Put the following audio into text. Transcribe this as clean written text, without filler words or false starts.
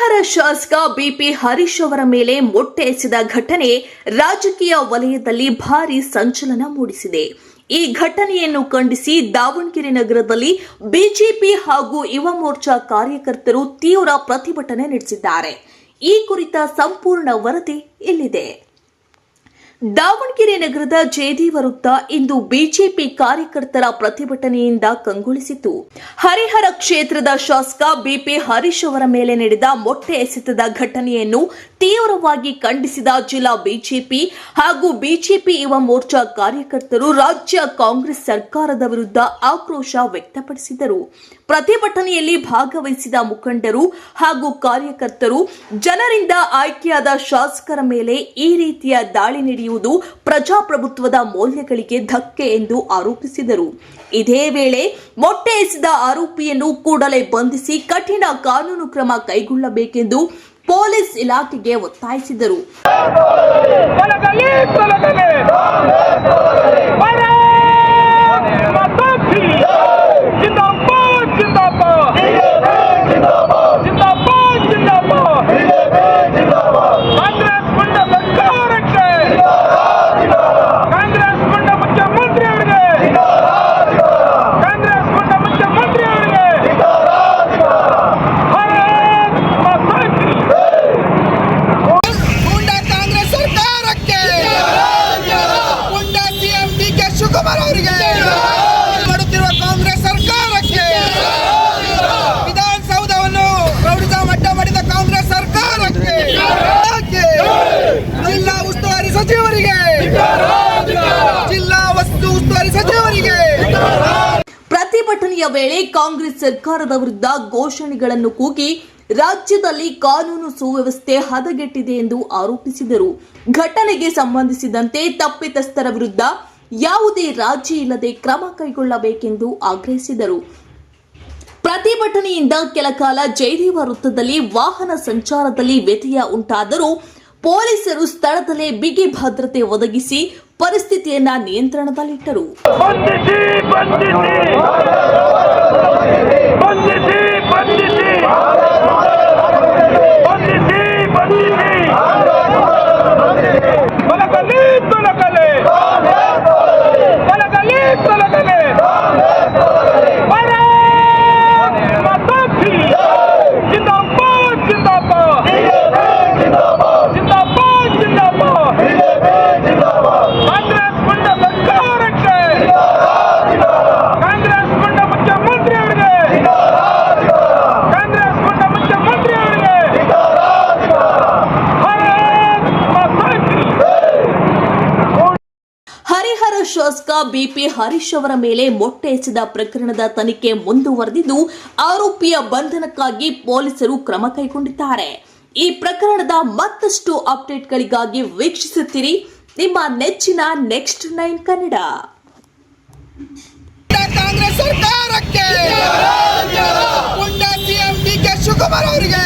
ಹರಿಹರ ಶಾಸಕ ಬಿಪಿ ಹರೀಶ್ ಅವರ ಮೇಲೆ ಮೊಟ್ಟೆ ಎಸೆದ ಘಟನೆ ರಾಜಕೀಯ ವಲಯದಲ್ಲಿ ಭಾರೀ ಸಂಚಲನ ಮೂಡಿಸಿದೆ. ಈ ಘಟನೆಯನ್ನು ಖಂಡಿಸಿ ದಾವಣಗೆರೆ ನಗರದಲ್ಲಿ ಬಿಜೆಪಿ ಹಾಗೂ ಯುವ ಮೋರ್ಚಾ ಕಾರ್ಯಕರ್ತರು ತೀವ್ರ ಪ್ರತಿಭಟನೆ ನಡೆಸಿದ್ದಾರೆ. ಈ ಕುರಿತ ಸಂಪೂರ್ಣ ವರದಿ ಇಲ್ಲಿದೆ. ದಾವಣಗೆರೆ ನಗರದ ಜಯದೇವ ವೃತ್ತ ಇಂದು ಬಿಜೆಪಿ ಕಾರ್ಯಕರ್ತರ ಪ್ರತಿಭಟನೆಯಿಂದ ಕಂಗೊಳಿಸಿತು. ಹರಿಹರ ಕ್ಷೇತ್ರದ ಶಾಸಕ ಬಿಪಿ ಹರೀಶ್ ಅವರ ಮೇಲೆ ನಡೆದ ಮೊಟ್ಟೆ ಎಸೆತದ ಘಟನೆಯನ್ನು ತೀವ್ರವಾಗಿ ಖಂಡಿಸಿದ ಜಿಲ್ಲಾ ಬಿಜೆಪಿ ಹಾಗೂ ಬಿಜೆಪಿ ಯುವ ಮೋರ್ಚಾ ಕಾರ್ಯಕರ್ತರು ರಾಜ್ಯ ಕಾಂಗ್ರೆಸ್ ಸರ್ಕಾರದ ವಿರುದ್ಧ ಆಕ್ರೋಶ ವ್ಯಕ್ತಪಡಿಸಿದರು. ಪ್ರತಿಭಟನೆಯಲ್ಲಿ ಭಾಗವಹಿಸಿದ ಮುಖಂಡರು ಹಾಗೂ ಕಾರ್ಯಕರ್ತರು ಜನರಿಂದ ಆಯ್ಕೆಯಾದ ಶಾಸಕರ ಮೇಲೆ ಈ ರೀತಿಯ ದಾಳಿ ನಡೆಯುವುದು ಪ್ರಜಾಪ್ರಭುತ್ವದ ಮೌಲ್ಯಗಳಿಗೆ ಧಕ್ಕೆ ಎಂದು ಆರೋಪಿಸಿದರು. ಇದೇ ವೇಳೆ ಮೊಟ್ಟೆ ಎಸೆದ ಆರೋಪಿಯನ್ನು ಕೂಡಲೇ ಬಂಧಿಸಿ ಕಠಿಣ ಕಾನೂನು ಕ್ರಮ ಕೈಗೊಳ್ಳಬೇಕೆಂದು ಪೊಲೀಸ್ ಇಲಾಖೆಗೆ ಒತ್ತಾಯಿಸಿದರು. ಮಾಡುತ್ತಿರುವ ಕಾಂಗ್ರೆಸ್ ಸರ್ಕಾರಕ್ಕೆ, ವಿಧಾನಸೌಧವನ್ನು ರೌಡಿಸಂ ಅಡ್ಡ ಮಾಡಿದ ಕಾಂಗ್ರೆಸ್ ಸರ್ಕಾರಕ್ಕೆ, ಜಿಲ್ಲಾ ಉಸ್ತುವಾರಿ ಸಚಿವರಿಗೆ, ಜಿಲ್ಲಾ ಉಸ್ತುವಾರಿ ಸಚಿವರಿಗೆ. ಪ್ರತಿಭಟನೆಯ ವೇಳೆ ಕಾಂಗ್ರೆಸ್ ಸರ್ಕಾರದ ವಿರುದ್ಧ ಘೋಷಣೆಗಳನ್ನು ಕೂಗಿ ರಾಜ್ಯದಲ್ಲಿ ಕಾನೂನು ಸುವ್ಯವಸ್ಥೆ ಹದಗೆಟ್ಟಿದೆ ಎಂದು ಆರೋಪಿಸಿದರು. ಘಟನೆಗೆ ಸಂಬಂಧಿಸಿದಂತೆ ತಪ್ಪಿತಸ್ಥರ ವಿರುದ್ಧ ಯಾವುದೇ ರಾಜಿ ಇಲ್ಲದೆ ಕ್ರಮ ಕೈಗೊಳ್ಳಬೇಕೆಂದು ಆಗ್ರಹಿಸಿದರು. ಪ್ರತಿಭಟನೆಯಿಂದ ಕೆಲಕಾಲ ಜಯದೇವ ವೃತ್ತದಲ್ಲಿ ವಾಹನ ಸಂಚಾರದಲ್ಲಿ ವ್ಯತ್ಯಯ ಉಂಟಾದರೂ ಪೊಲೀಸರು ಸ್ಥಳದಲ್ಲೇ ಬಿಗಿ ಭದ್ರತೆ ಒದಗಿಸಿ ಪರಿಸ್ಥಿತಿಯನ್ನ ನಿಯಂತ್ರಣದಲ್ಲಿಟ್ಟರು. ಹರಿಹರ ಶಾಸಕ ಬಿಪಿ ಹರೀಶ್ ಅವರ ಮೇಲೆ ಮೊಟ್ಟೆ ಎಸೆದ ಪ್ರಕರಣದ ತನಿಖೆ ಮುಂದುವರೆದಿದ್ದು ಆರೋಪಿಯ ಬಂಧನಕ್ಕಾಗಿ ಪೊಲೀಸರು ಕ್ರಮ ಕೈಗೊಂಡಿದ್ದಾರೆ. ಈ ಪ್ರಕರಣದ ಮತ್ತಷ್ಟು ಅಪ್ಡೇಟ್ಗಳಿಗಾಗಿ ವೀಕ್ಷಿಸುತ್ತೀರಿ ನಿಮ್ಮ ನೆಚ್ಚಿನ ನೆಕ್ಸ್ಟ್ 9 ಕನ್ನಡ. ಕಾಂಗ್ರೆಸ್ ಸರ್ಕಾರಕ್ಕೆ, ಸಿಎಂ ಡಿ ಕೆ ಶಿವಕುಮಾರ್ ಅವರಿಗೆ